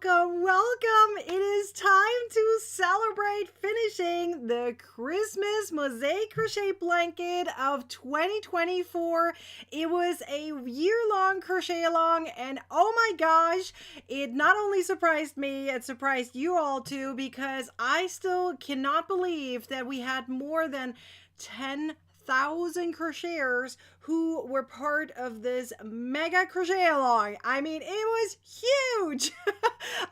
welcome. It is time to celebrate finishing the Christmas Mosaic Crochet blanket of 2024. It was a year-long crochet along, and oh my gosh, it not only surprised me, it surprised you all too, because I still cannot believe that we had more than 10,000 crocheters who were part of this mega crochet along. I mean, it was huge.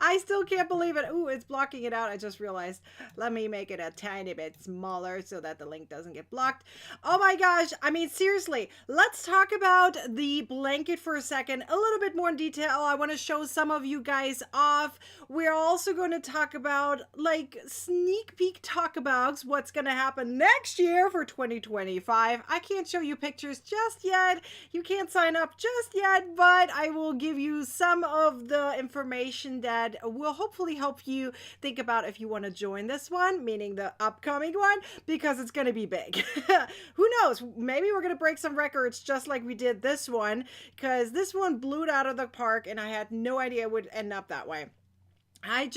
I still can't believe it. Ooh, it's blocking it out. I just realized. Let me make it a tiny bit smaller so that the link doesn't get blocked. Oh my gosh. I mean, seriously, let's talk about the blanket for a second, a little bit more in detail. I want to show some of you guys off. We're also going to talk about, like, sneak peek talk about what's going to happen next year for 2025. I can't show you pictures just yet. You can't sign up just yet, but I will give you some of the information that will hopefully help you think about if you want to join this one, meaning the upcoming one, because it's going to be big. Who knows? Maybe we're going to break some records just like we did this one, because this one blew it out of the park and I had no idea it would end up that way. I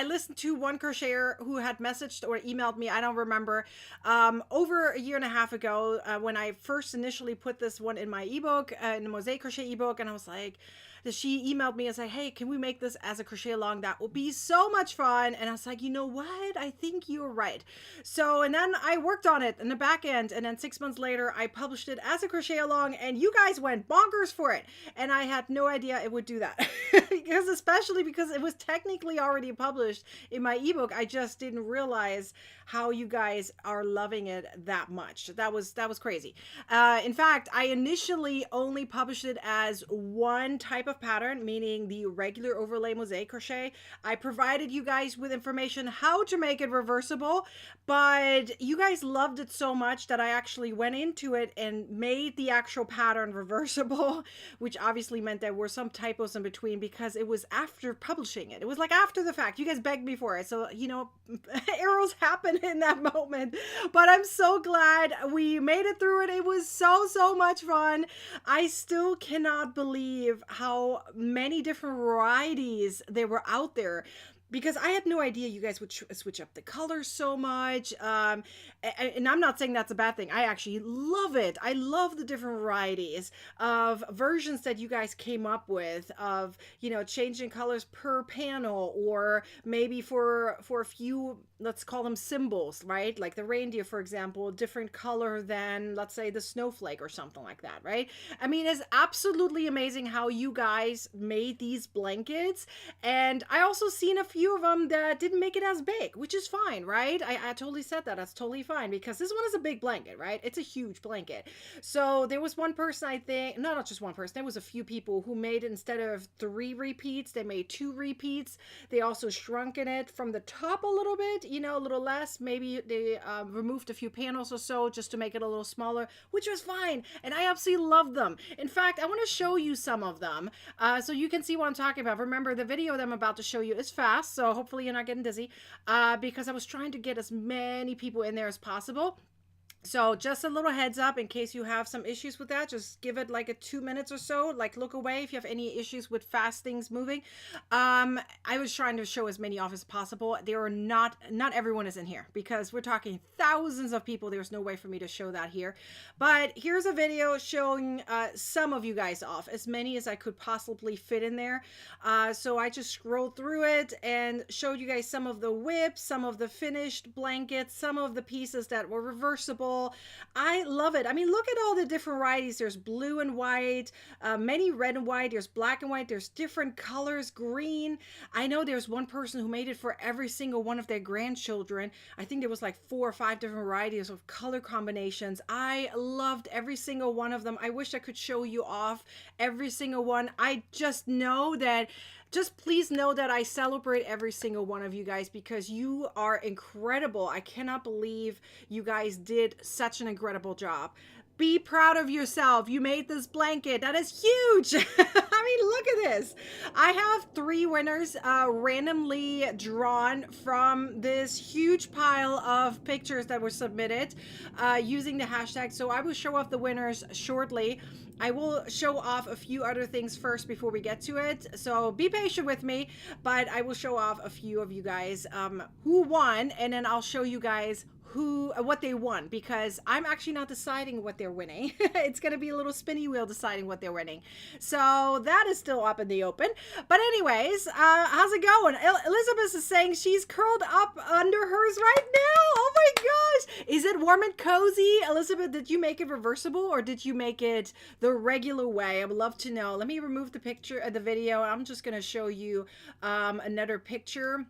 listened to one crocheter who had messaged or emailed me, I don't remember, over a year and a half ago when I first initially put this one in my ebook, in the Mosaic Crochet ebook, and I was like, she emailed me and said, hey, can we make this as a crochet along? That will be so much fun. And I was like, you know what? I think you're right. So, and then I worked on it in the back end. And then 6 months later, I published it as a crochet along and you guys went bonkers for it. And I had no idea it would do that especially because it was technically already published in my ebook. I just didn't realize how you guys are loving it that much. That was crazy. In fact, I initially only published it as one type of pattern, meaning the regular overlay mosaic crochet. I provided you guys with information how to make it reversible, but you guys loved it so much that I actually went into it and made the actual pattern reversible, which obviously meant there were some typos in between because it was after publishing it. It was like after the fact. You guys begged me for it. So, you know, errors happen in that moment, but I'm so glad we made it through it. It was so much fun. I still cannot believe how many different varieties there were out there, because I had no idea you guys would switch up the colors so much. And I'm not saying that's a bad thing. I actually love it. I love the different varieties of versions that you guys came up with of, you know, changing colors per panel, or maybe for a few, let's call them symbols, right? Like the reindeer, for example, different color than, let's say, the snowflake or something like that, right? I mean, it's absolutely amazing how you guys made these blankets. And I also seen a few of them that didn't make it as big, which is fine, right? I totally said that. That's totally fine, because this one is a big blanket, right? It's a huge blanket. So there was one person, I think, no, not just one person, there was a few people who made it, instead of 3 repeats, they made 2 repeats. They also shrunk in it from the top a little bit, you know, a little less. Maybe they removed a few panels or so just to make it a little smaller, which was fine. And I absolutely love them. In fact, I want to show you some of them so you can see what I'm talking about. Remember, the video that I'm about to show you is fast, so hopefully you're not getting dizzy, because I was trying to get as many people in there as possible. So just a little heads up in case you have some issues with that. Just give it like a 2 minutes or so. Like, look away if you have any issues with fast things moving. I was trying to show as many off as possible. There are not everyone is in here, because we're talking thousands of people. There's no way for me to show that here. But here's a video showing some of you guys off, as many as I could possibly fit in there. So I just scrolled through it and showed you guys some of the whips, some of the finished blankets, some of the pieces that were reversible. I love it. I mean, look at all the different varieties. There's blue and white, many red and white. There's black and white. There's different colors, green. I know there's one person who made it for every single one of their grandchildren. I think there was like 4 or 5 different varieties of color combinations. I loved every single one of them. I wish I could show you off every single one. I just know that just please know that I celebrate every single one of you guys, because you are incredible. I cannot believe you guys did such an incredible job. Be proud of yourself. You made this blanket. That is huge. I mean, look at this. I have 3 winners randomly drawn from this huge pile of pictures that were submitted using the hashtag. So I will show off the winners shortly. I will show off a few other things first before we get to it. So be patient with me, but I will show off a few of you guys who won, and then I'll show you guys what they won, because I'm actually not deciding what they're winning. It's going to be a little spinny wheel deciding what they're winning. So that is still up in the open. But anyways, how's it going? Elizabeth is saying she's curled up under hers right now. Oh my gosh. Is it warm and cozy? Elizabeth, did you make it reversible or did you make it the regular way? I would love to know. Let me remove the picture of the video. I'm just going to show you another picture.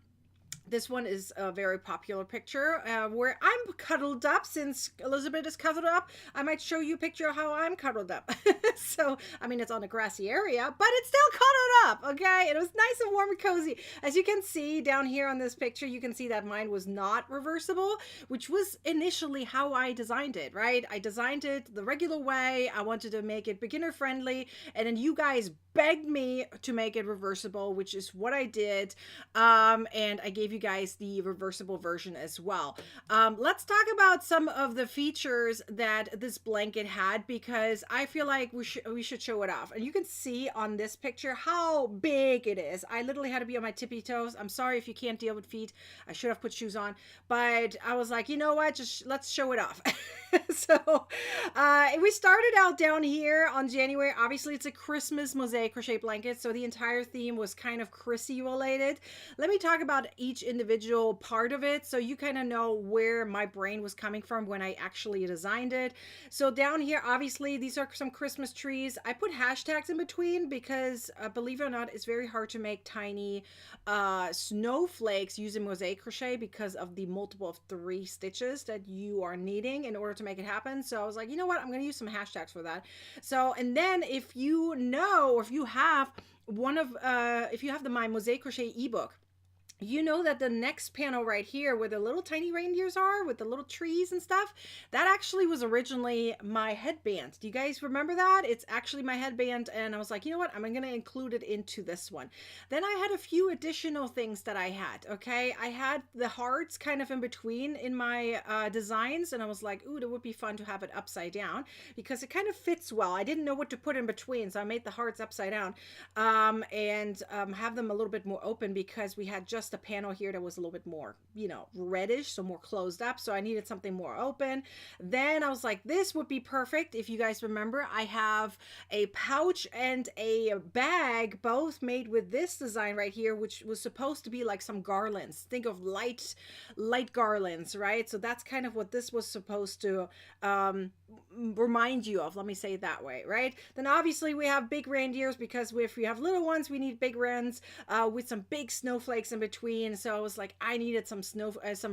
This one is a very popular picture where I'm cuddled up. Since Elizabeth is cuddled up, I might show you a picture of how I'm cuddled up. So, I mean, it's on a grassy area, but it's still cuddled up, okay? It was nice and warm and cozy. As you can see down here on this picture, you can see that mine was not reversible, which was initially how I designed it, right? I designed it the regular way. I wanted to make it beginner friendly, and then you guys begged me to make it reversible, which is what I did. And I gave you guys the reversible version as well. Let's talk about some of the features that this blanket had, because I feel like we should show it off. And you can see on this picture how big it is. I literally had to be on my tippy toes. I'm sorry if you can't deal with feet. I should have put shoes on, but I was like, you know what, just let's show it off. So we started out down here on January. Obviously it's a Christmas Mosaic Crochet blanket, so the entire theme was kind of Chrissy related. Let me talk about each individual part of it so you kind of know where my brain was coming from when I actually designed it. So down here, obviously these are some Christmas trees. I put hashtags in between because believe it or not, it's very hard to make tiny snowflakes using Mosaic Crochet because of the multiple of 3 stitches that you are needing in order to make it happen. So I was like, you know what, I'm going to use some hashtags for that. So, and then if you know, or if you have if you have my Mosaic Crochet ebook, you know that the next panel right here where the little tiny reindeers are with the little trees and stuff, that actually was originally my headband. Do you guys remember that? It's actually my headband, and I was like, you know what, I'm going to include it into this one. Then I had a few additional things that I had, okay? I had the hearts kind of in between in my designs, and I was like, ooh, it would be fun to have it upside down because it kind of fits well. I didn't know what to put in between, so I made the hearts upside down and have them a little bit more open because we had just a panel here that was a little bit more, you know, reddish, so more closed up, so I needed something more open. Then I was like, this would be perfect. If you guys remember, I have a pouch and a bag both made with this design right here, which was supposed to be like some garlands. Think of light garlands, right? So that's kind of what this was supposed to remind you of, let me say it that way, right? Then obviously we have big reindeers because if we have little ones, we need big wrens with some big snowflakes in between. So I was like, I needed some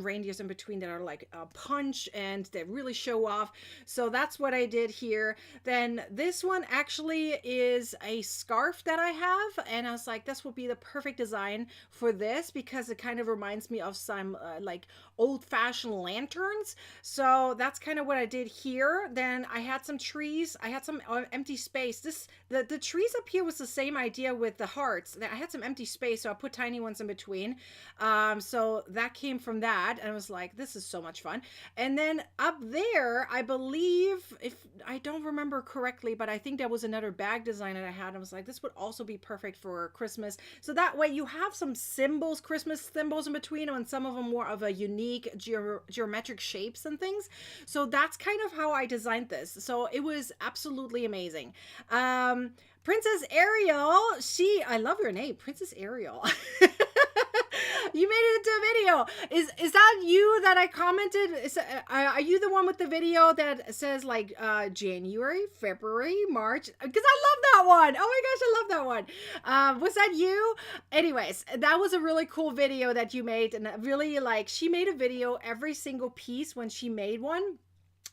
reindeers in between that are like a punch and that really show off. So that's what I did here. Then this one actually is a scarf that I have, and I was like, this will be the perfect design for this because it kind of reminds me of some like old-fashioned lanterns. So that's kind of what I did here. Then I had some trees. I had some empty space. The trees up here was the same idea with the hearts. I had some empty space, so I put tiny ones in between. So that came from that, and I was like, this is so much fun. And then up there, I believe, if I don't remember correctly, but I think that was another bag design that I had. I was like, this would also be perfect for Christmas. So that way you have some symbols, Christmas symbols in between, and some of them more of a unique geometric shapes and things. So that's kind of how I designed this. So it was absolutely amazing. Princess Ariel, I love your name, Princess Ariel. You made it into a video. Is that you that I commented? Are you the one with the video that says like January, February, March? Because I love that one. Oh my gosh, I love that one. Was that you? Anyways, that was a really cool video that you made, and really, like, she made a video every single piece when she made one.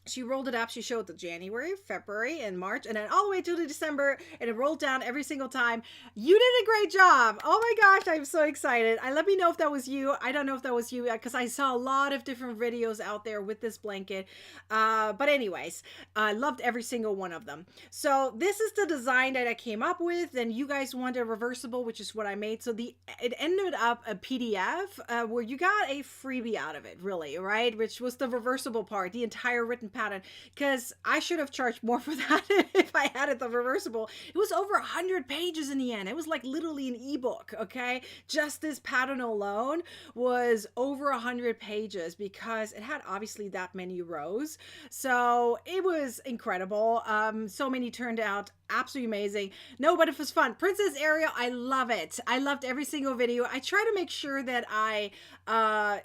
She rolled it up. She showed the January, February, and March, and then all the way to the December, and it rolled down every single time. You did a great job. Oh my gosh, I'm so excited. Let me know if that was you. I don't know if that was you because I saw a lot of different videos out there with this blanket. But anyways, I loved every single one of them. So this is the design that I came up with, and you guys wanted a reversible, which is what I made. So it ended up a PDF where you got a freebie out of it, really, right? Which was the reversible part, the entire written pattern, because I should have charged more for that if I had it the reversible. It was over 100 pages in the end. It was like literally an ebook, okay? Just this pattern alone was over 100 pages because it had obviously that many rows. So it was incredible. So many turned out absolutely amazing. No, but it was fun. Princess Ariel, I love it. I loved every single video. I try to make sure that I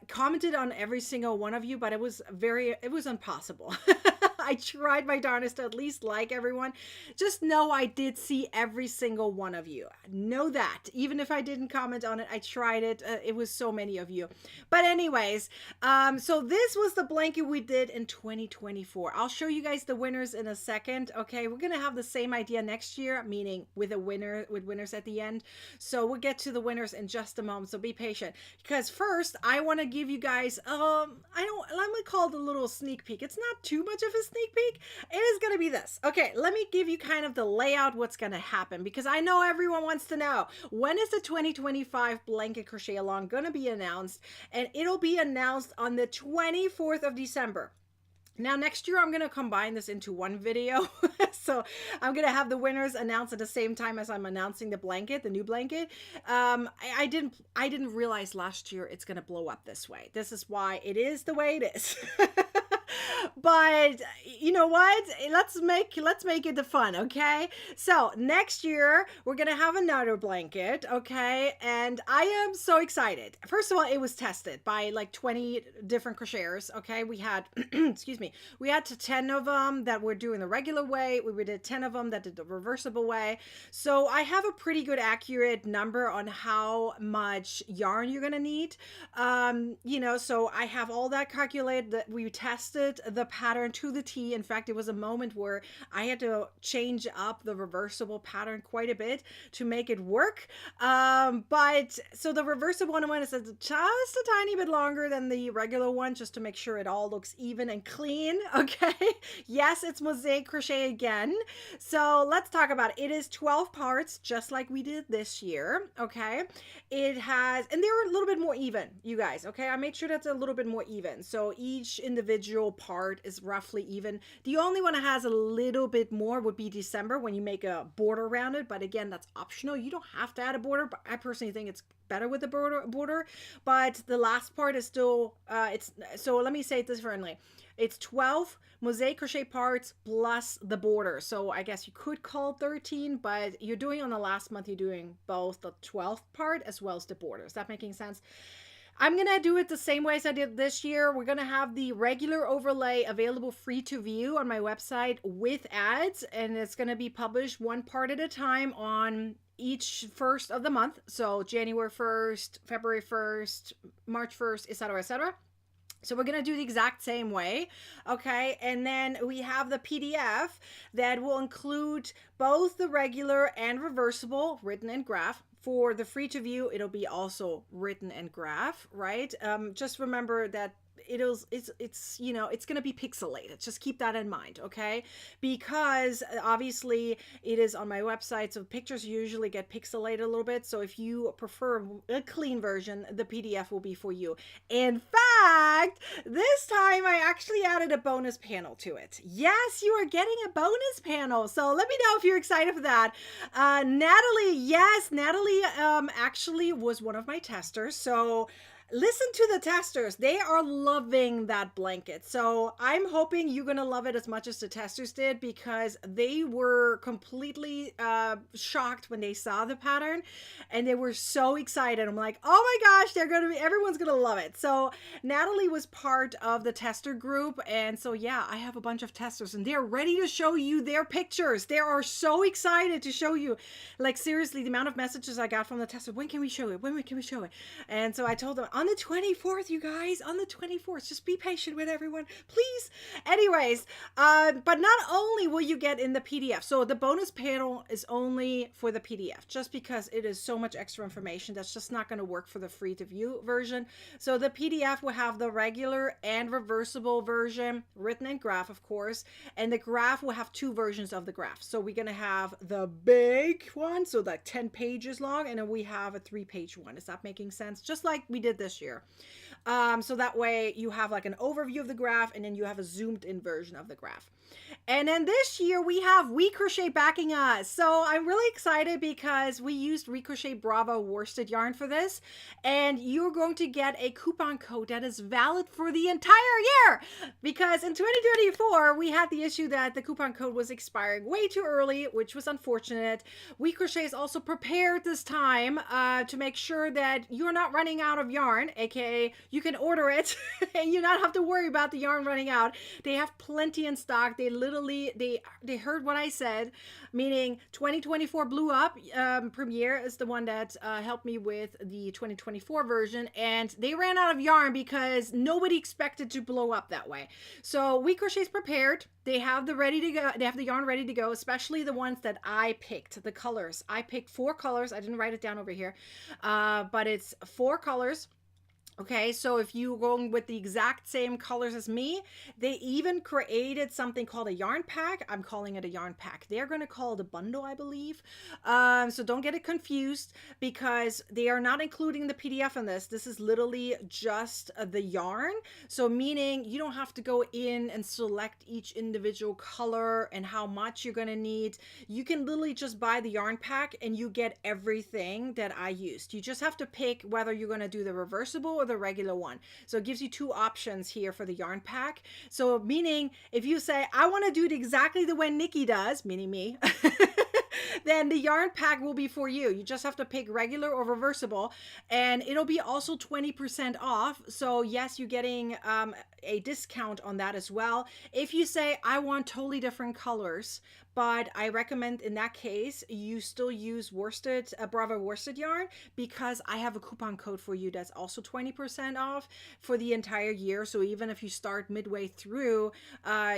commented on every single one of you, but it was impossible. I tried my darnest to at least like everyone. Just know I did see every single one of you. Know that. Even if I didn't comment on it, I tried it. It was so many of you. But anyways, so this was the blanket we did in 2024. I'll show you guys the winners in a second. Okay, we're going to have the same idea next year, meaning with winners at the end. So we'll get to the winners in just a moment. So be patient, because first I want to give you guys, let me call it a little sneak peek. It's not too much of a sneak peek. It is going to be this. Okay, let me give you kind of the layout, what's going to happen, because I know everyone wants to know, when is the 2025 blanket crochet along going to be announced? And it'll be announced on the 24th of December. Now, next year, I'm going to combine this into one video. So I'm going to have the winners announced at the same time as I'm announcing the new blanket. I didn't realize last year it's going to blow up this way. This is why it is the way it is. But you know what? Let's make it the fun, okay? So next year we're gonna have another blanket, okay? And I am so excited. First of all, it was tested by like 20 different crocheters, okay? We had, excuse me, we had 10 of them that were doing the regular way. We did 10 of them that did the reversible way. So I have a pretty good accurate number on how much yarn you're gonna need. So I have all that calculated. That we tested the pattern to the T. In fact, it was a moment where I had to change up the reversible pattern quite a bit to make it work. But so the reversible one is just a tiny bit longer than the regular one, just to make sure it all looks even and clean. Okay. Yes, it's Mosaic Crochet again. So let's talk about it. It is 12 parts, just like we did this year. Okay. It has, and they're a little bit more even, you guys. Okay. I made sure that's a little bit more even. So each individual part is roughly even. The only one that has a little bit more would be December, when you make a border around it. But again, that's optional. You don't have to add a border, but I personally think it's better with the border. But the last part is still, so let me say it differently. It's 12 Mosaic Crochet parts plus the border. So I guess you could call 13, but you're doing on the last month, you're doing both the 12th part as well as the border. Is that making sense? I'm going to do it the same way as I did this year. We're going to have the regular overlay available free to view on my website with ads, and it's going to be published one part at a time on each first of the month. So January 1st, February 1st, March 1st, etc., etc. So we're going to do the exact same way, okay? And then we have the PDF that will include both the regular and reversible, written and graph. For the free to view, it'll be also written and graph, right? Just remember that it's going to be pixelated. Just keep that in mind, okay? Because obviously it is on my website, so pictures usually get pixelated a little bit. So if you prefer a clean version, the PDF will be for you. In fact, this time I actually added a bonus panel to it. Yes, you are getting a bonus panel. So let me know if you're excited for that. Natalie actually was one of my testers. So listen to the testers. They are loving that blanket. So I'm hoping you're going to love it as much as the testers did, because they were completely shocked when they saw the pattern, and they were so excited. I'm like, oh my gosh, everyone's going to love it. So Natalie was part of the tester group. And so, yeah, I have a bunch of testers, and they're ready to show you their pictures. They are so excited to show you. Like, seriously, the amount of messages I got from the tester, when can we show it? When can we show it? And so I told them, On the 24th, you guys, on the 24th. Just be patient with everyone, please. Anyways, but not only will you get in the PDF, so the bonus panel is only for the PDF, just because it is so much extra information that's just not going to work for the free to view version. So the PDF will have the regular and reversible version, written in graph, of course, and the graph will have two versions of the graph. So we're going to have the big one, so like 10 pages long, and then we have a 3-page one. Is that making sense? Just like we did this year. So that way you have like an overview of the graph, and then you have a zoomed in version of the graph. And then this year we have We Crochet backing us. So I'm really excited because we used We Crochet Bravo worsted yarn for this. And you're going to get a coupon code that is valid for the entire year. Because in 2024, we had the issue that the coupon code was expiring way too early, which was unfortunate. We Crochet is also prepared this time to make sure that you're not running out of yarn, aka you can order it and you not have to worry about the yarn running out. They have plenty in stock. They literally, they heard what I said, meaning 2024 blew up. Premiere is the one that helped me with the 2024 version, and they ran out of yarn because nobody expected to blow up that way. So We Crochet's prepared. They have the ready to go. They have the yarn ready to go, especially the ones that I picked, the colors. I picked 4 colors. I didn't write it down over here, but it's 4 colors. Okay, so if you're going with the exact same colors as me, they even created something called a yarn pack. I'm calling it a yarn pack. They're going to call it a bundle, I believe. So don't get it confused, because they are not including the PDF in this. This is literally just the yarn. So meaning you don't have to go in and select each individual color and how much you're going to need. You can literally just buy the yarn pack and you get everything that I used. You just have to pick whether you're going to do the reversible or the regular one. So it gives you 2 options here for the yarn pack. So meaning if you say, I want to do it exactly the way Nikki does, meaning me, then the yarn pack will be for you. You just have to pick regular or reversible, and it'll be also 20% off. So yes, you're getting a discount on that as well. If you say, I want totally different colors, but I recommend in that case you still use worsted, Bravo worsted yarn, because I have a coupon code for you that's also 20% off for the entire year. So even if you start midway through,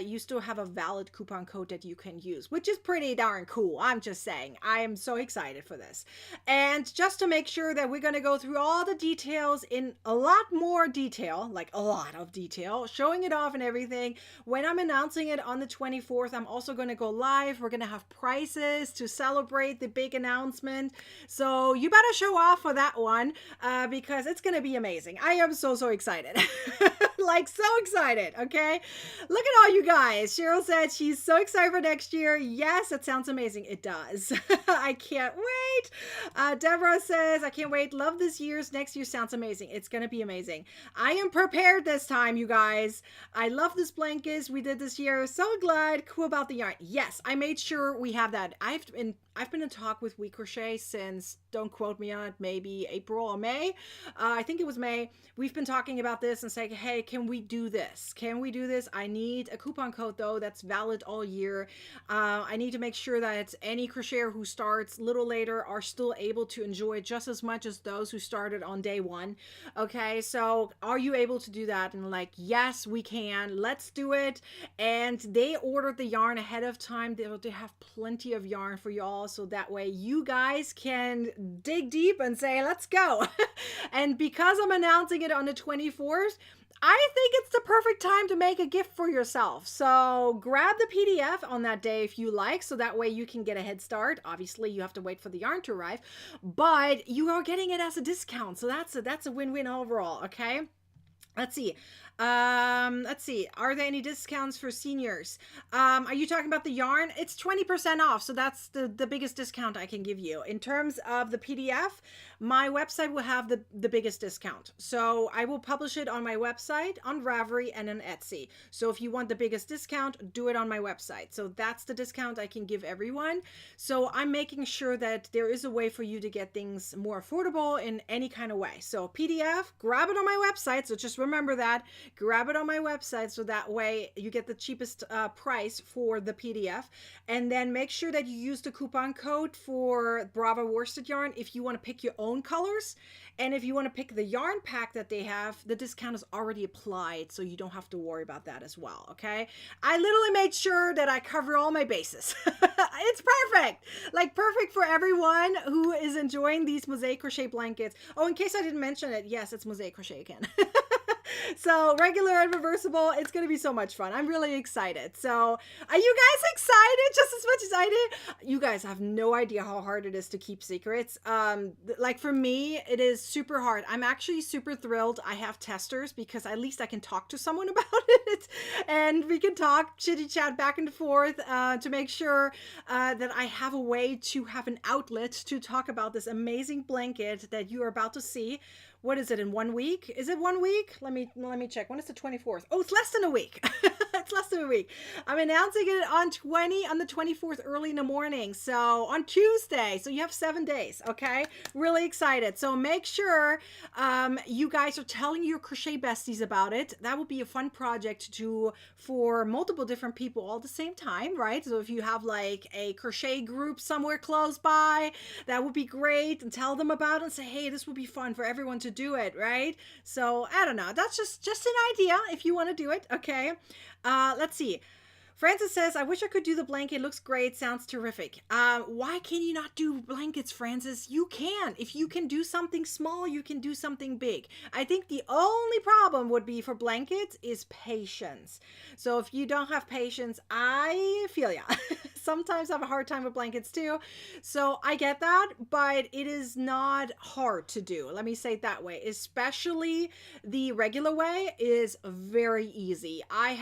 you still have a valid coupon code that you can use, which is pretty darn cool. I'm just saying, I am so excited for this. And just to make sure that we're going to go through all the details in a lot more detail, like a lot of detail, showing it off and everything. When I'm announcing it on the 24th, I'm also going to go live. We're going to have prizes to celebrate the big announcement. So you better show off for that one because it's going to be amazing. I am so excited. Like so excited. Okay. Look at all you guys. Cheryl said she's so excited for next year. Yes, it sounds amazing. It does. I can't wait. Deborah says, I can't wait. Love this year's. Next year sounds amazing. It's going to be amazing. I am prepared this time, you guys. I love this blankets we did this year. So glad. Cool about the yarn. Yes, I made sure we have that. I've been in talk with We Crochet since, don't quote me on it, maybe April or May. I think it was May. We've been talking about this and saying, hey, can we do this? Can we do this? I need a coupon code though that's valid all year. I need to make sure that any crocheter who starts a little later are still able to enjoy it just as much as those who started on day 1. Okay, so are you able to do that? And like, yes, we can. Let's do it. And they ordered the yarn ahead of time. They have plenty of yarn for you all, so that way you guys can dig deep and say, let's go. And because I'm announcing it on the 24th, I think it's the perfect time to make a gift for yourself. So grab the PDF on that day if you like, so that way you can get a head start. Obviously, you have to wait for the yarn to arrive, but you are getting it as a discount. So that's a win-win overall, okay? Let's see. Are there any discounts for seniors? Are you talking about the yarn? It's 20% off. So that's the biggest discount I can give you. In terms of the PDF, my website will have the biggest discount. So I will publish it on my website, on Ravelry, and on Etsy. So if you want the biggest discount, do it on my website. So that's the discount I can give everyone. So I'm making sure that there is a way for you to get things more affordable in any kind of way. So PDF, grab it on my website. So just remember that. Grab it on my website so that way you get the cheapest price for the PDF. And then make sure that you use the coupon code for Bravo worsted yarn if you want to pick your own own colors. And if you want to pick the yarn pack that they have, the discount is already applied, so you don't have to worry about that as well, okay? I literally made sure that I cover all my bases. It's perfect, like perfect for everyone who is enjoying these Mosaic Crochet blankets. Oh, in case I didn't mention it, yes, it's Mosaic Crochet again. So regular and reversible, it's going to be so much fun. I'm really excited. So are you guys excited just as much as I did? You guys have no idea how hard it is to keep secrets. Like for me, it is super hard. I'm actually super thrilled I have testers because at least I can talk to someone about it and we can talk, chitty chat back and forth to make sure that I have a way to have an outlet to talk about this amazing blanket that you are about to see. What is it, in 1 week? Is it 1 week? Let me check. When is the 24th? Oh, it's less than a week. It's less than a week. I'm announcing it on the 24th early in the morning. So on Tuesday. So you have 7 days. Okay. Really excited. So make sure you guys are telling your crochet besties about it. That would be a fun project for multiple different people all at the same time, right? So if you have like a crochet group somewhere close by, that would be great, and tell them about it and say, hey, this would be fun for everyone to do it, right? So I don't know, that's just an idea if you want to do it. Okay, let's see. Francis says, I wish I could do the blanket. Looks great. Sounds terrific. Why can you not do blankets, Francis? You can. If you can do something small, you can do something big. I think the only problem would be for blankets is patience. So if you don't have patience, I feel ya. Sometimes I have a hard time with blankets too. So I get that, but it is not hard to do. Let me say it that way. Especially the regular way is very easy. I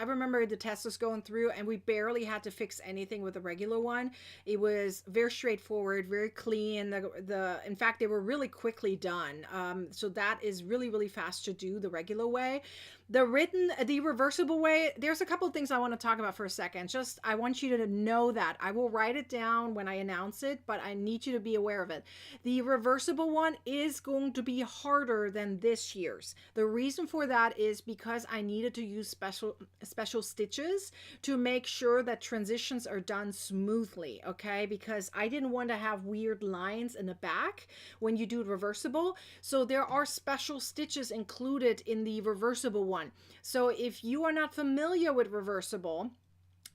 remember the testers going through and we barely had to fix anything with the regular one. It was very straightforward, very clean. In fact, they were really quickly done. So that is really, really fast to do the regular way. The reversible way, there's a couple of things I want to talk about for a second. Just, I want you to know that. I will write it down when I announce it, but I need you to be aware of it. The reversible one is going to be harder than this year's. The reason for that is because I needed to use special stitches to make sure that transitions are done smoothly, okay? Because I didn't want to have weird lines in the back when you do it reversible. So there are special stitches included in the reversible one. So if you are not familiar with reversible,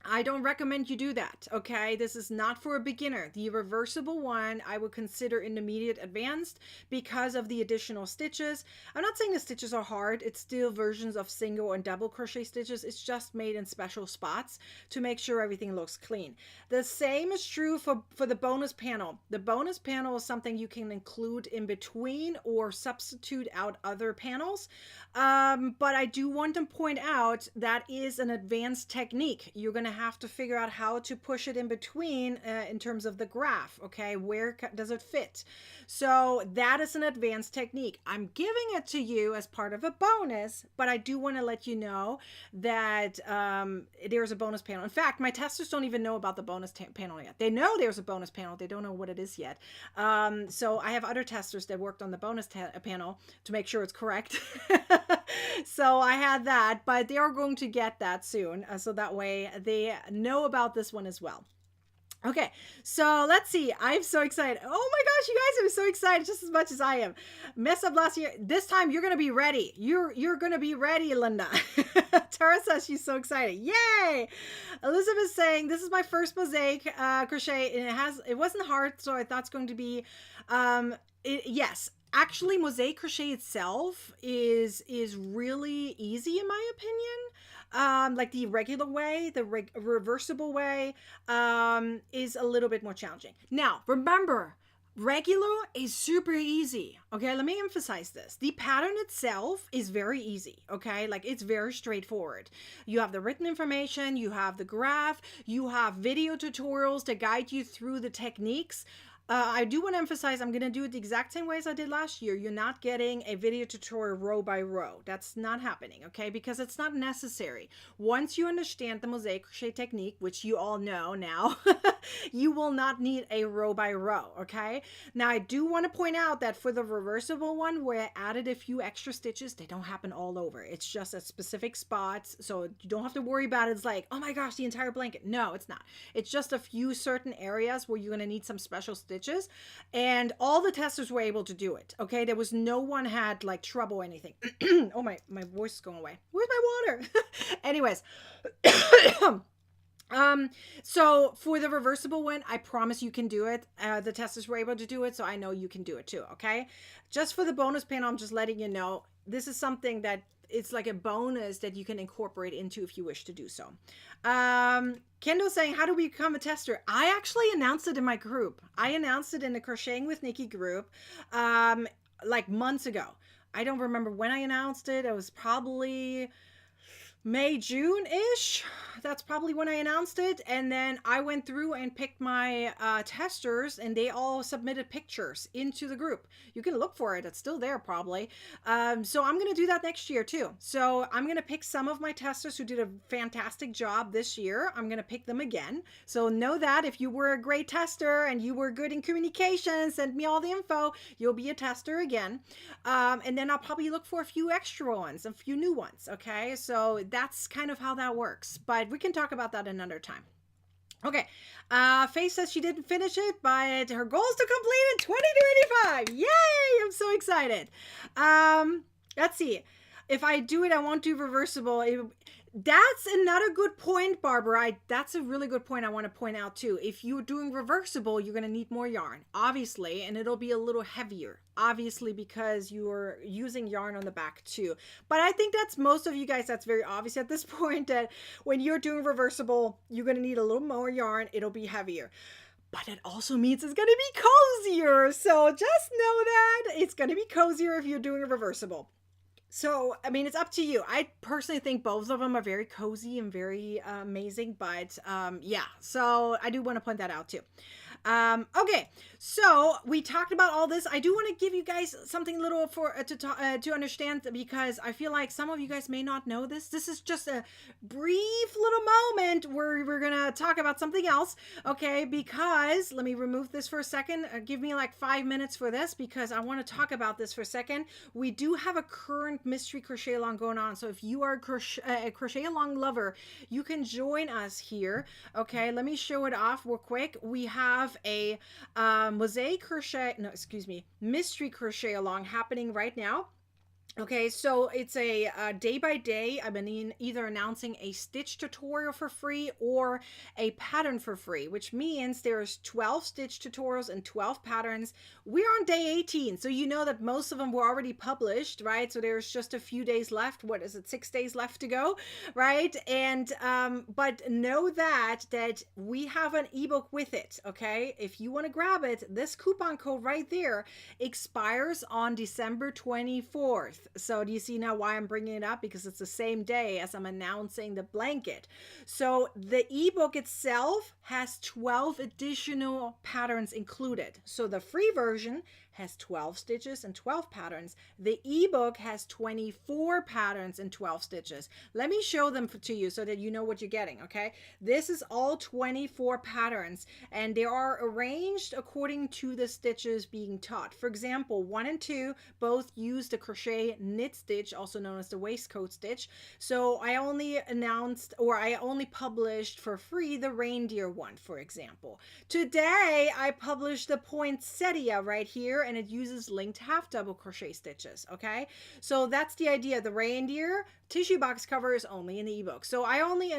I don't recommend you do that, okay? This is not for a beginner. The reversible one I would consider intermediate advanced because of the additional stitches. I'm not saying the stitches are hard. It's still versions of single and double crochet stitches. It's just made in special spots to make sure everything looks clean. The same is true for the bonus panel. The bonus panel is something you can include in between or substitute out other panels. But I do want to point out that is an advanced technique. You're going to have to figure out how to push it in between in terms of the graph. Okay, where does it fit? So that is an advanced technique. I'm giving it to you as part of a bonus, but I do want to let you know that there's a bonus panel. In fact, my testers don't even know about the bonus panel yet. They know there's a bonus panel. They don't know what it is yet. So I have other testers that worked on the bonus panel to make sure it's correct. So I had that, but they are going to get that soon. So that way they know about this one as well. Okay, so let's see. I'm so excited. Oh my gosh, you guys are so excited just as much as I am. Messed up last year. This time you're going to be ready. You're going to be ready, Linda. Tara says she's so excited. Yay! Elizabeth is saying, this is my first Mosaic crochet, and it wasn't hard, so I thought it's going to be, yes. Actually, Mosaic Crochet itself is really easy in my opinion. Like the regular way, the reversible way is a little bit more challenging. Now, remember, regular is super easy. Okay, let me emphasize this. The pattern itself is very easy. Okay, like it's very straightforward. You have the written information, you have the graph, you have video tutorials to guide you through the techniques. I do want to emphasize I'm going to do it the exact same way as I did last year. You're not getting a video tutorial row by row. That's not happening, okay? Because it's not necessary. Once you understand the Mosaic Crochet technique, which you all know now, you will not need a row by row, okay? Now, I do want to point out that for the reversible one, where I added a few extra stitches, they don't happen all over. It's just at specific spots, so you don't have to worry about it. It's like, oh my gosh, the entire blanket. No, it's not. It's just a few certain areas where you're going to need some special stitches stitches, and all the testers were able to do it. Okay, there was no one had like trouble or anything. Oh, my voice is going away. Where's my water? Anyways. So for the reversible one, I promise you can do it. The testers were able to do it, so I know you can do it too. Okay, just for the bonus panel, I'm just letting you know this is something that it's like a bonus that you can incorporate into if you wish to do so. Kendall saying, how do we become a tester? I actually announced it in my group. I announced it in the Crocheting with Nikki group like months ago. I don't remember when I announced it. It was probably May, June-ish. That's probably when I announced it. And then I went through and picked my testers, and they all submitted pictures into the group. You can look for it. It's still there probably. So I'm going to do that next year too. So I'm going to pick some of my testers who did a fantastic job this year. I'm going to pick them again. So know that if you were a great tester and you were good in communication, send me all the info, you'll be a tester again. And then I'll probably look for a few extra ones, a few new ones. Okay. So that's kind of how that works, but we can talk about that another time. Okay, Faye says she didn't finish it, but her goal is to complete in 2025. Yay! I'm so excited. Let's see. If I do it, I won't do reversible. That's another good point, Barbara. That's a really good point I want to point out too. If you're doing reversible, you're going to need more yarn, obviously, and it'll be a little heavier, obviously, because you're using yarn on the back too. But I think that's most of you guys, that's very obvious at this point, that when you're doing reversible, you're going to need a little more yarn. It'll be heavier. But it also means it's going to be cozier. So just know that it's going to be cozier if you're doing a reversible. So, I mean, it's up to you. I personally think both of them are very cozy and very amazing, but yeah, so I do want to point that out too. Okay, so we talked about all this. I do want to give you guys something little for to understand, because I feel like some of you guys may not know this. This is just a brief little moment where we're gonna talk about something else, okay? Because let me remove this for a second. Give me like 5 minutes for this, because I want to talk about this for a second. We do have a current mystery crochet along going on, so if you are a crochet along lover, you can join us here. Okay, let me show it off real quick. We have a mystery crochet along happening right now. Okay, so it's a day by day. I've been either announcing a stitch tutorial for free or a pattern for free, which means there's 12 stitch tutorials and 12 patterns. We're on day 18, so you know that most of them were already published, right? So there's just a few days left. What is it? 6 days left to go, right? And but know that we have an ebook with it. Okay, if you want to grab it, this coupon code right there expires on December 24th. So do you see now why I'm bringing it up? Because it's the same day as I'm announcing the blanket. So the ebook itself has 12 additional patterns included. So the free version has 12 stitches and 12 patterns. The ebook has 24 patterns and 12 stitches. Let me show them to you so that you know what you're getting, okay? This is all 24 patterns, and they are arranged according to the stitches being taught. For example, 1 and 2 both use the crochet knit stitch, also known as the waistcoat stitch. So I only published for free the reindeer one, for example. Today I published the poinsettia right here, and it uses linked half double crochet stitches. Okay, so that's the idea. The reindeer tissue box cover is only in the ebook, so I only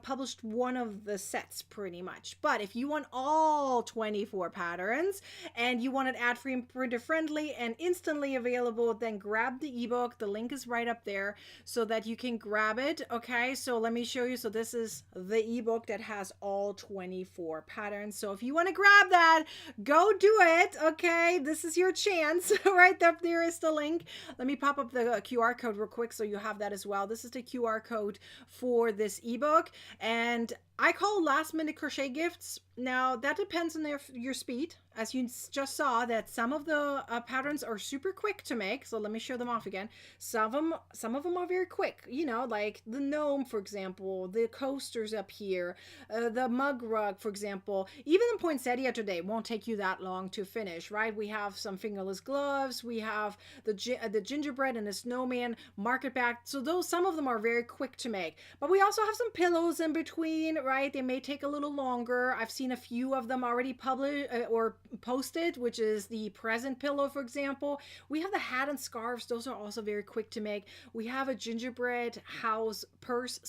published one of the sets pretty much. But if you want all 24 patterns and you want it ad-free and printer friendly and instantly available, then grab the ebook. The link is right up there so that you can grab it. Okay, so let me show you. So this is the ebook that has all 24 patterns. So if you want to grab that, go do it. Okay, this is your chance. Right up there is the link. Let me pop up the QR code real quick so you have that as well. This is the QR code for this ebook, and I call last minute crochet gifts. Now that depends on your speed. As you just saw, that some of the patterns are super quick to make. So let me show them off again. Some of them are very quick, like the gnome, for example, the coasters up here, the mug rug, for example. Even the poinsettia today won't take you that long to finish, right? We have some fingerless gloves. We have the gingerbread and the snowman market back. So some of them are very quick to make, but we also have some pillows in between, right? They may take a little longer. I've seen a few of them already published or posted, which is the present pillow, for example. We have the hat and scarves. Those are also very quick to make. We have a gingerbread house purse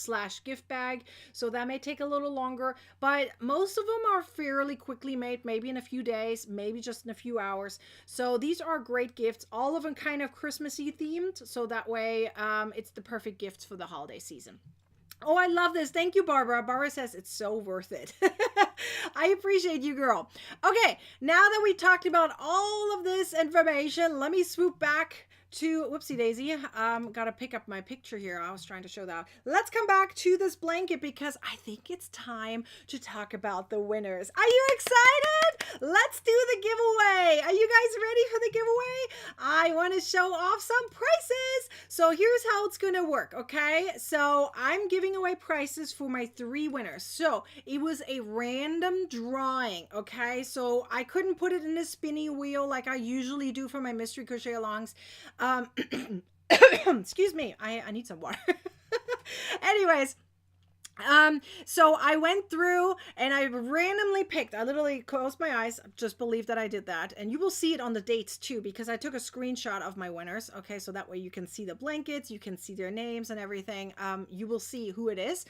/ gift bag. So that may take a little longer, but most of them are fairly quickly made, maybe in a few days, maybe just in a few hours. So these are great gifts, all of them kind of Christmassy themed. So that way it's the perfect gifts for the holiday season. Oh, I love this. Thank you, Barbara. Barbara says it's so worth it. I appreciate you, girl. Okay, now that we talked about all of this information, let me swoop back to, whoopsie daisy, gotta pick up my picture here. I was trying to show that. Let's come back to this blanket because I think it's time to talk about the winners. Are you excited? Let's do the giveaway. Are you guys ready for the giveaway? I want to show off some prices. So here's how it's gonna work, okay? So I'm giving away prices for my 3 winners. So it was a random drawing, okay? So I couldn't put it in a spinny wheel like I usually do for my mystery crochet alongs. Excuse me, I need some water. Anyways, so I went through and I randomly picked, I literally closed my eyes, just believe that I did that. And you will see it on the dates too, because I took a screenshot of my winners. Okay. So that way you can see the blankets, you can see their names and everything. You will see who it is.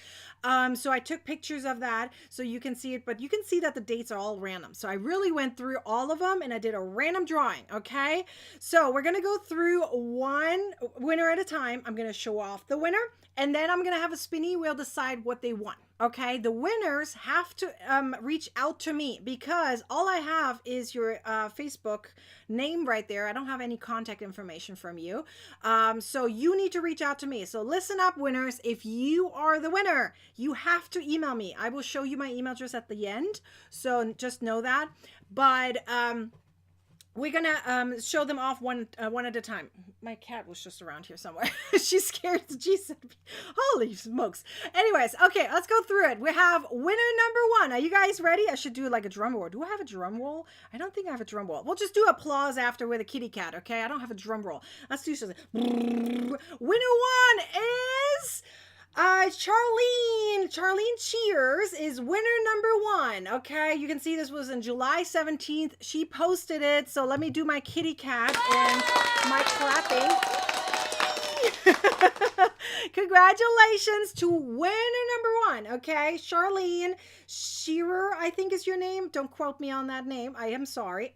So I took pictures of that so you can see it, but you can see that the dates are all random. So I really went through all of them and I did a random drawing. Okay. So we're going to go through one winner at a time. I'm going to show off the winner and then I'm going to have a spinny wheel decide what they won. Okay, the winners have to reach out to me because all I have is your Facebook name right there. I don't have any contact information from you. So you need to reach out to me. So listen up, winners. If you are the winner, you have to email me. I will show you my email address at the end. So just know that. But we're gonna show them off one at a time. My cat was just around here somewhere. She's scared. Jesus, holy smokes. Anyways, okay, let's go through it. We have winner number 1. Are you guys ready? I should do like a drum roll. Do I have a drum roll? I don't think I have a drum roll. We'll just do applause after with a kitty cat. Okay, I don't have a drum roll. Let's do something. Winner 1 is Charlene Cheers is winner number 1. Okay, you can see this was on July 17th. She posted it. So let me do my kitty cat and my clapping. Congratulations to winner number 1. Okay, Charlene Shearer, I think is your name. Don't quote me on that name. I am sorry.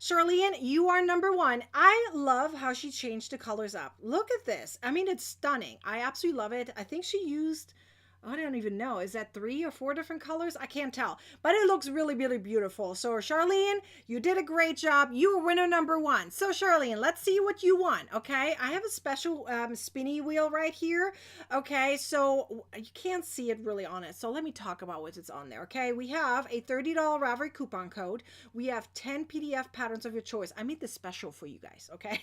Charlene, you are number 1. I love how she changed the colors up. Look at this. I mean, it's stunning. I absolutely love it. I think she used, I don't even know. Is that 3 or 4 different colors? I can't tell. But it looks really, really beautiful. So Charlene, you did a great job. You were winner number 1. So Charlene, let's see what you won. Okay. I have a special spinny wheel right here. Okay. So you can't see it really on it. So let me talk about what it's on there. Okay. We have a $30 Ravelry coupon code. We have 10 PDF patterns of your choice. I made this special for you guys. Okay.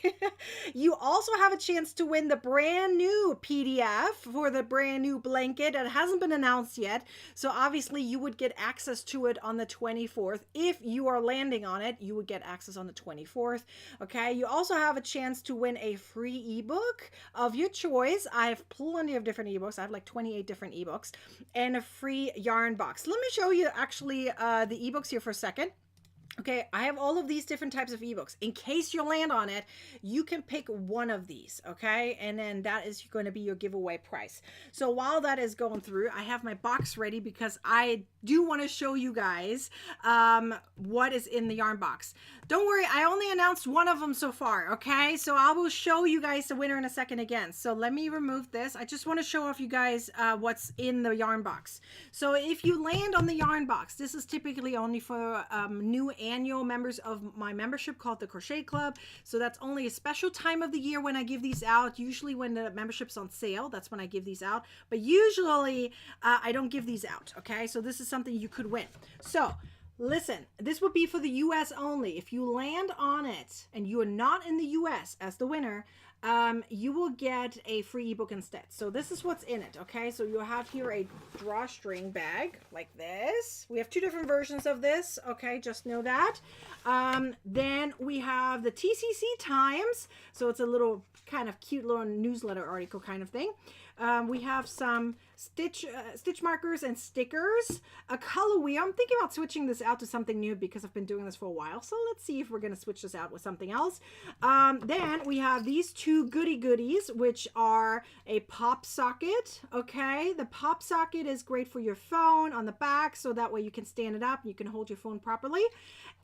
You also have a chance to win the brand new PDF for the brand new blanket. It hasn't been announced yet, so obviously you would get access to it on the 24th. If you are landing on it, you would get access on the 24th. Okay, you also have a chance to win a free ebook of your choice. I have plenty of different ebooks. I have like 28 different ebooks and a free yarn box. Let me show you actually the ebooks here for a second. Okay, I have all of these different types of ebooks. In case you land on it, you can pick one of these, okay? And then that is going to be your giveaway price. So while that is going through, I have my box ready because I do want to show you guys what is in the yarn box. Don't worry, I only announced one of them so far, okay? So I will show you guys the winner in a second again. So let me remove this. I just want to show off you guys what's in the yarn box. So if you land on the yarn box, this is typically only for new annual members of my membership called the Crochet Club. So that's only a special time of the year when I give these out. Usually when the membership's on sale, that's when I give these out. But usually I don't give these out, okay? So this is something you could win. So listen, this would be for the US only. If you land on it and you are not in the US as the winner, you will get a free ebook instead. So this is what's in it, okay? So you'll have here a drawstring bag like this. We have two different versions of this, okay? Just know that. Then we have the TCC Times. So it's a little kind of cute little newsletter article kind of thing. We have some stitch markers and stickers, a color wheel. I'm thinking about switching this out to something new because I've been doing this for a while. So let's see if we're going to switch this out with something else. Then we have these two goodies, which are a pop socket. Okay, the pop socket is great for your phone on the back, so that way you can stand it up and you can hold your phone properly.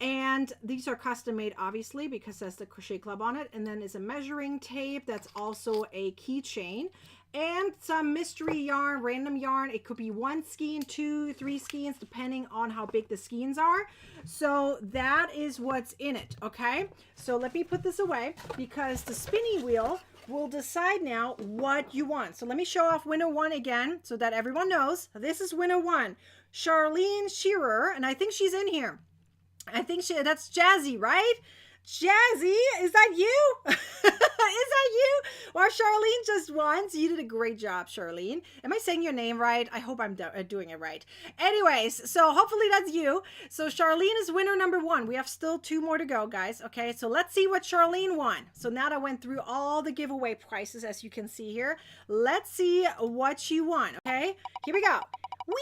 And these are custom made, obviously, because there's the Crochet Club on it. And then is a measuring tape that's also a keychain. And some mystery yarn, random yarn. It could be 1 skein, 2, 3 skeins, depending on how big the skeins are. So that is what's in it, okay? So let me put this away because the spinning wheel will decide now what you want. So let me show off winner 1 again so that everyone knows. This is winner 1, Charlene Shearer, and I think she's in here. I think that's Jazzy, right? Jazzy, is that you? Is that you? Well, Charlene just won. So you did a great job, Charlene. Am I saying your name right? I hope I'm doing it right. Anyways, so hopefully that's you. So Charlene is winner number 1. We have still 2 more to go, guys. Okay, so let's see what Charlene won. So now that I went through all the giveaway prices, as you can see here, let's see what she won. Okay, here we go. Whee!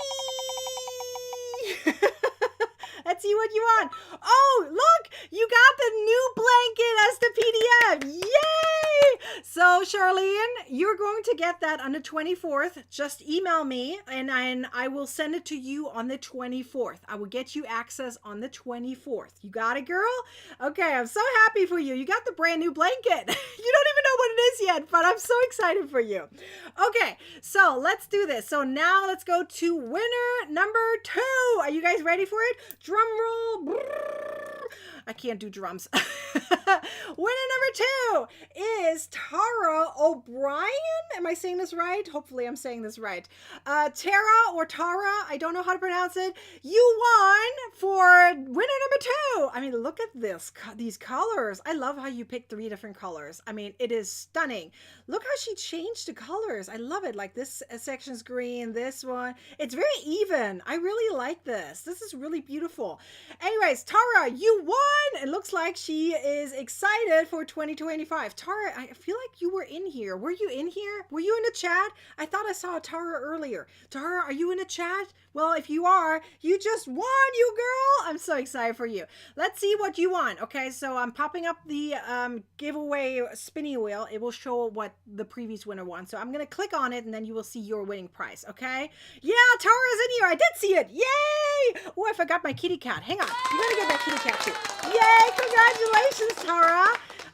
Let's see what you want. Oh, look, you got the new blanket as the PDF. Yay! So, Charlene, you're going to get that on the 24th. Just email me, and I will send it to you on the 24th. I will get you access on the 24th. You got it, girl? Okay, I'm so happy for you. You got the brand new blanket. You don't even know what it is yet, but I'm so excited for you. Okay, so let's do this. So now let's go to winner number 2. Are you guys ready for it? Drum roll. I can't do drums. Winner number 2 is Tara O'Brien. Am I saying this right? Hopefully I'm saying this right. Tara or Tara, I don't know how to pronounce it. You won for winner number 2. I mean, look at these colors. I love how you picked 3 different colors. I mean, it is stunning. Look how she changed the colors. I love it. Like this section's green, this one. It's very even. I really like this. This is really beautiful. Anyways, Tara, you won. It looks like she is excited for 2025. Tara, I feel like you were in here. Were you in here? Were you in the chat? I thought I saw Tara earlier. Tara, are you in the chat? Well, if you are, you just won, you girl. I'm so excited for you. Let's see what you want. Okay, so I'm popping up the giveaway spinning wheel. It will show what the previous winner won. So I'm going to click on it, and then you will see your winning prize, okay? Yeah, Tara's in here. I did see it. Yay! Oh, I forgot my kitty cat. Hang on. You got to get that kitty cat too. Yay! Congratulations, Tara.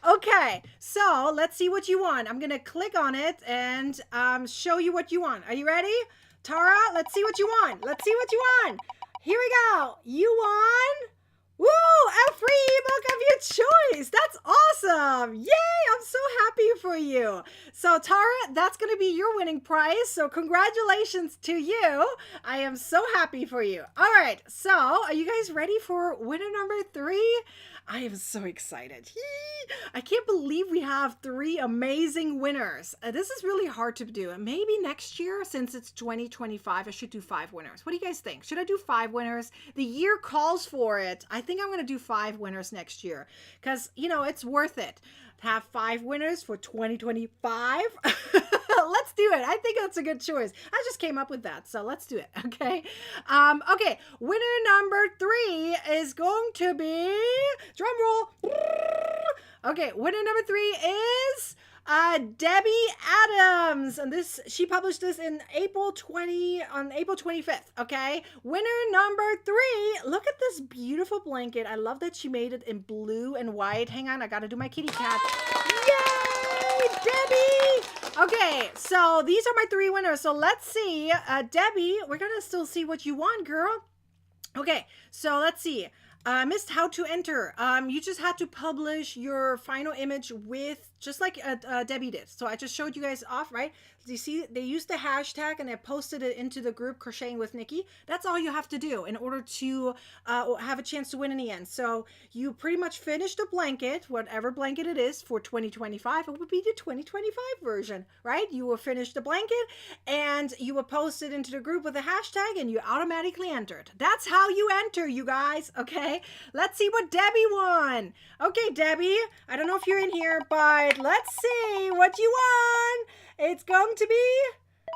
Okay, so let's see what you want. I'm going to click on it and show you what you want. Are you ready? Tara, let's see what you want. Let's see what you want. Here we go. You won. Woo! A free ebook of your choice. That's awesome. Yay! I'm so happy for you. So Tara, that's going to be your winning prize. So congratulations to you. I am so happy for you. All right. So are you guys ready for winner number 3? I am so excited. I can't believe we have 3 amazing winners. This is really hard to do. Maybe next year, since it's 2025, I should do 5 winners. What do you guys think? Should I do 5 winners? The year calls for it. I think I'm going to do 5 winners next year because, you know, it's worth it. Have 5 winners for 2025. Let's do it. I think that's a good choice. I just came up with that, so let's do it. Okay. Okay. Winner number 3 is going to be drum roll. Okay. Winner number 3 is Debbie Adams, and she published this in April 25th. Okay, winner number 3. Look at this beautiful blanket. I love that she made it in blue and white. Hang on, I gotta do my kitty cat. Yay, Debbie! Okay, so these are my 3 winners. So let's see, Debbie. We're gonna still see what you want, girl. Okay, so let's see. Missed how to enter. You just had to publish your final image with, just like Debbie did. So I just showed you guys off, right? You see, they used the hashtag and they posted it into the group Crocheting with Nikki. That's all you have to do in order to have a chance to win in the end. So you pretty much finished a blanket, whatever blanket it is for 2025. It would be the 2025 version, right? You will finish the blanket and you will post it into the group with a hashtag and you automatically entered. That's how you enter, you guys. Okay, let's see what Debbie won. Okay, Debbie, I don't know if you're in here, but let's see what you won. It's going to be,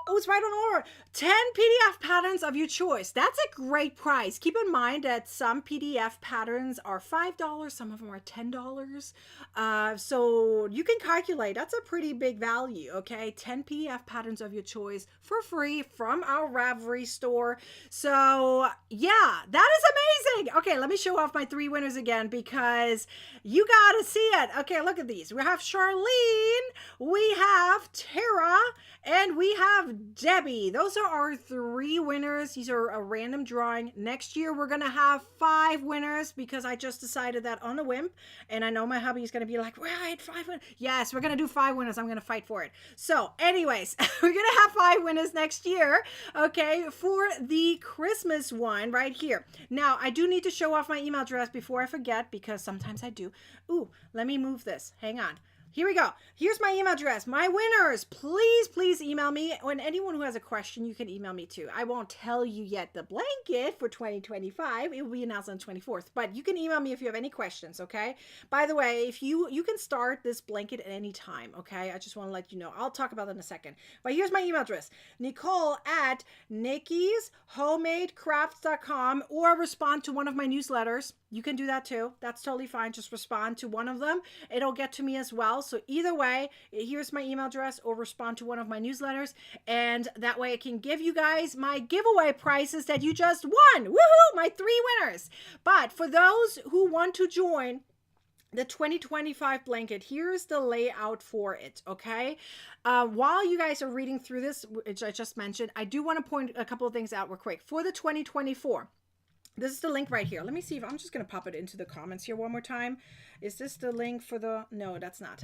oh, it's right on order. 10 PDF patterns of your choice. That's a great price. Keep in mind that some PDF patterns are $5, some of them are $10. So you can calculate, that's a pretty big value, okay? 10 PDF patterns of your choice for free from our Ravelry store. So yeah, that is amazing. Okay, let me show off my 3 winners again because you gotta see it. Okay, look at these. We have Charlene, we have Tara, and we have Debbie. Those are our 3 winners. These are a random drawing. Next year, we're going to have 5 winners because I just decided that on a whim. And I know my hubby is going to be like, right, 5 winners. Yes, we're going to do 5 winners. I'm going to fight for it. So anyways, we're going to have 5 winners next year, okay, for the Christmas one right here. Now, I do need to show off my email address before I forget because sometimes I do. Ooh, let me move this. Hang on. Here we go. Here's my email address. My winners, please email me. And anyone who has a question, you can email me too. I won't tell you yet the blanket for 2025. It will be announced on the 24th. But you can email me if you have any questions, okay? By the way, if you can start this blanket at any time, okay? I just want to let you know. I'll talk about that in a second. But here's my email address. Nicole@nickishomemadecrafts.com, or respond to one of my newsletters. You can do that too. That's totally fine. Just respond to one of them. It'll get to me as well. So either way, here's my email address, or respond to one of my newsletters. And that way I can give you guys my giveaway prizes that you just won. Woohoo! My 3 winners. But for those who want to join the 2025 blanket, here's the layout for it, okay? While you guys are reading through this, which I just mentioned, I do want to point a couple of things out real quick. For the 2024, this is the link right here. Let me see if I'm just going to pop it into the comments here one more time. Is this the link for the, no, that's not.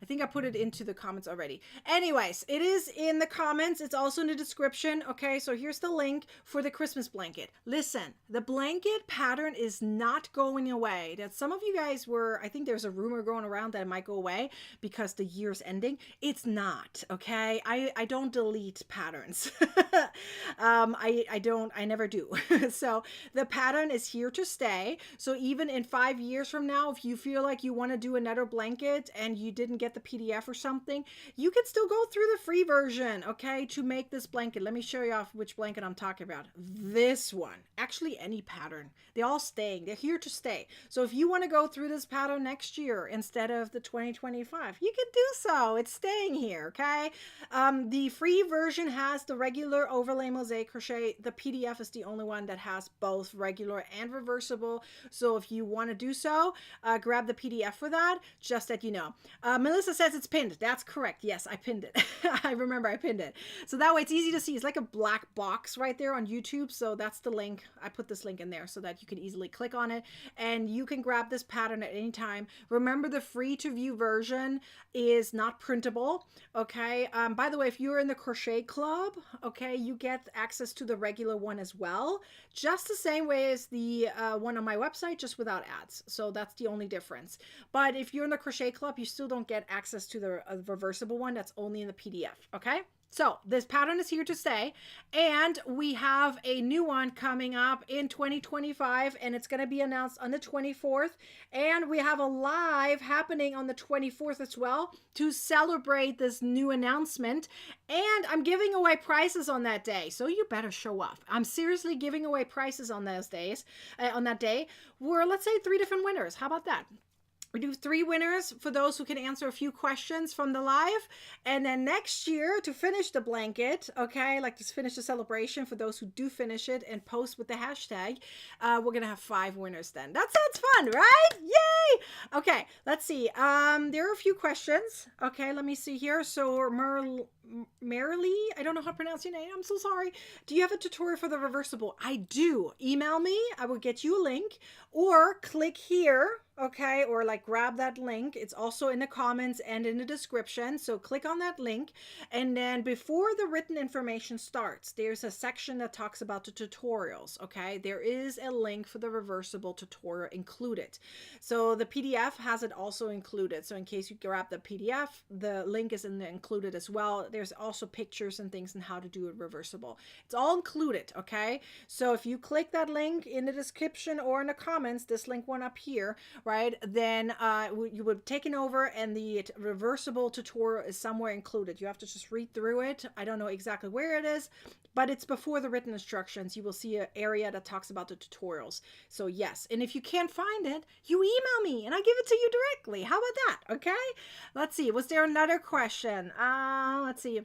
I think I put it into the comments already. Anyways, it is in the comments. It's also in the description. Okay, so here's the link for the Christmas blanket. Listen, the blanket pattern is not going away. That some of you guys were, I think there's a rumor going around that it might go away because the year's ending. It's not, okay? I don't delete patterns. I never do. So the pattern is here to stay. So even in 5 years from now, if you feel like you want to do another blanket and you didn't get the PDF or something, you can still go through the free version, okay, to make this blanket. Let me show you off which blanket I'm talking about. This one. Actually, any pattern. They're all staying. They're here to stay. So if you want to go through this pattern next year instead of the 2025, you can do so. It's staying here, okay? The free version has the regular overlay mosaic crochet. The PDF is the only one that has both regular and reversible. So if you want to do so, grab the PDF for that, just that you know. Melissa says it's pinned. That's correct. Yes, I pinned it. I remember I pinned it. So that way it's easy to see. It's like a black box right there on YouTube. So that's the link. I put this link in there so that you can easily click on it and you can grab this pattern at any time. Remember, the free to view version is not printable. Okay. By the way, if you're in the crochet club, okay, you get access to the regular one as well, just the same way as the one on my website, just without ads. So that's the only difference. But if you're in the crochet club, you still don't get access to the reversible one. That's only in the PDF. Okay. So this pattern is here to stay, and we have a new one coming up in 2025, and it's going to be announced on the 24th, and we have a live happening on the 24th as well to celebrate this new announcement, and I'm giving away prizes on that day, so you better show up. I'm seriously giving away prizes on those days, on that day. We're, let's say, 3 different winners. How about that? We do 3 winners for those who can answer a few questions from the live. And then next year, to finish the blanket, okay, like to finish the celebration for those who do finish it and post with the hashtag, we're going to have 5 winners then. That sounds fun, right? Yay! Okay, let's see. There are a few questions. Okay, let me see here. So, Marilee, I don't know how to pronounce your name. I'm so sorry. Do you have a tutorial for the reversible? I do. Email me. I will get you a link, or click here, okay, or like grab that link. It's also in the comments and in the description. So click on that link, and then before the written information starts, there's a section that talks about the tutorials. Okay, there is a link for the reversible tutorial included. So the PDF has it also included. So in case you grab the PDF, the link is included as well. There's also pictures and things and how to do it reversible. It's all included. Okay, so if you click that link in the description or in the comments, this link one up here, right, then you would taken over, and the reversible tutorial is somewhere included. You have to just read through it. I don't know exactly where it is, but it's before the written instructions. You will see an area that talks about the tutorials. So yes, and if you can't find it, you email me and I give it to you directly. How about that? Okay, let's see, was there another question? Let's see.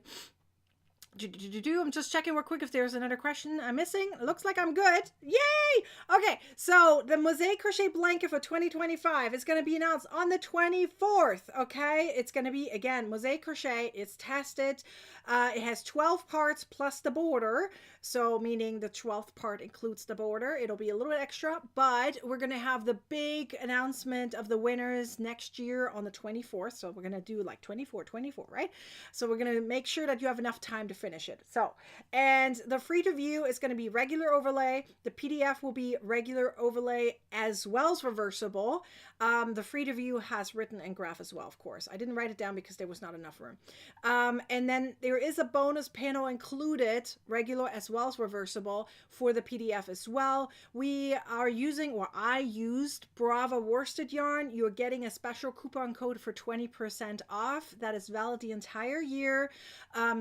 I'm just checking real quick if there's another question I'm missing. Looks like I'm good. Yay! Okay, so the Mosaic Crochet blanket for 2025 is going to be announced on the 24th, okay? It's going to be, again, Mosaic Crochet. It's tested. It has 12 parts plus the border, so meaning the 12th part includes the border. It'll be a little bit extra, but we're going to have the big announcement of the winners next year on the 24th, so we're going to do like 24, right? So we're going to make sure that you have enough time to finish it. So, and the free to view is going to be regular overlay. The PDF will be regular overlay as well as reversible. The free to view has written and graph as well, of course. I didn't write it down because there was not enough room. And then there is a bonus panel included, regular as well as reversible, for the PDF as well. We are using, or I used, Brava worsted yarn. You're getting a special coupon code for 20% off. That is valid the entire year.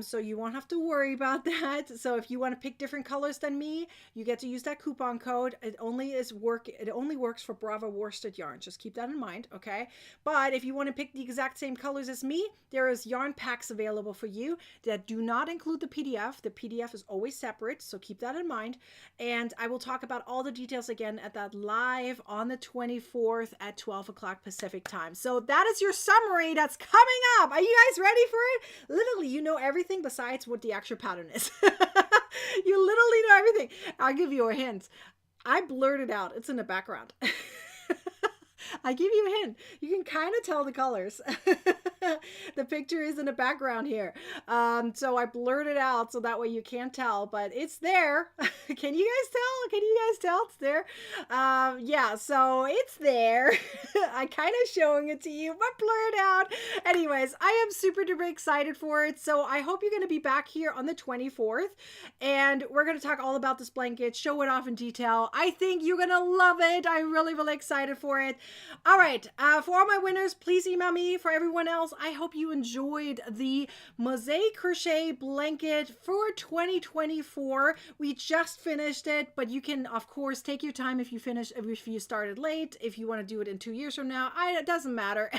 So you won't have to worry about that. So if you want to pick different colors than me, you get to use that coupon code. It only works for Brava worsted yarn. Just keep that in mind, okay? But if you want to pick the exact same colors as me, there is yarn packs available for you that do not include the PDF. The PDF is always separate, so keep that in mind. And I will talk about all the details again at that live on the 24th at 12 o'clock Pacific time. So that is your summary that's coming up. Are you guys ready for it? Literally, you know everything besides what the actual pattern is. You literally know everything. I'll give you a hint. I blurted out. It's in the background. I give you a hint. You can kind of tell the colors. The picture is in the background here. So I blurred it out so that way you can't tell, but it's there. Can you guys tell? Can you guys tell it's there? Yeah, so it's there. I kind of showing it to you, but blurred out. Anyways, I am super duper excited for it. So I hope you're going to be back here on the 24th, and we're going to talk all about this blanket, show it off in detail. I think you're going to love it. I'm really, really excited for it. All right, for all my winners, please email me. For everyone else, I hope you enjoyed the Mosaic Crochet blanket for 2024. We just finished it, but you can, of course, take your time if you started late, if you want to do it in 2 years from now. It doesn't matter.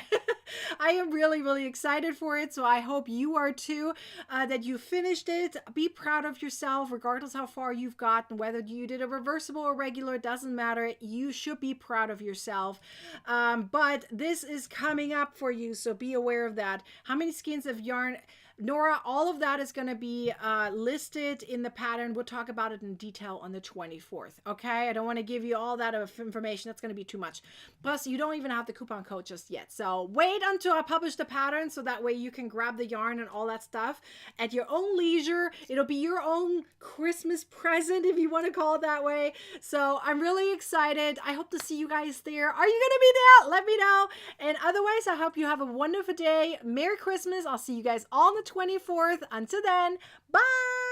I am really, really excited for it, so I hope you are too, that you finished it. Be proud of yourself, regardless how far you've gotten, whether you did a reversible or regular, it doesn't matter. You should be proud of yourself. But this is coming up for you, so be aware of that. How many skeins of yarn? Nora, all of that is going to be listed in the pattern. We'll talk about it in detail on the 24th, okay? I don't want to give you all that information. That's going to be too much. Plus, you don't even have the coupon code just yet. So wait until I publish the pattern so that way you can grab the yarn and all that stuff at your own leisure. It'll be your own Christmas present, if you want to call it that way. So I'm really excited. I hope to see you guys there. Are you going to be there? Let me know. And otherwise, I hope you have a wonderful day. Merry Christmas. I'll see you guys all on the 24th. Until then, bye!